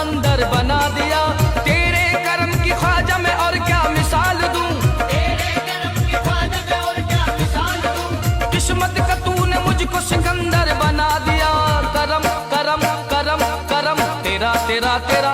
समंदर बना दिया। तेरे करम की ख्वाजा में और क्या मिसाल दूं, तेरे करम की ख्वाजा में और क्या मिसाल दूं। किस्मत का तूने मुझको सिकंदर बना दिया। करम करम करम करम तेरा तेरा तेरा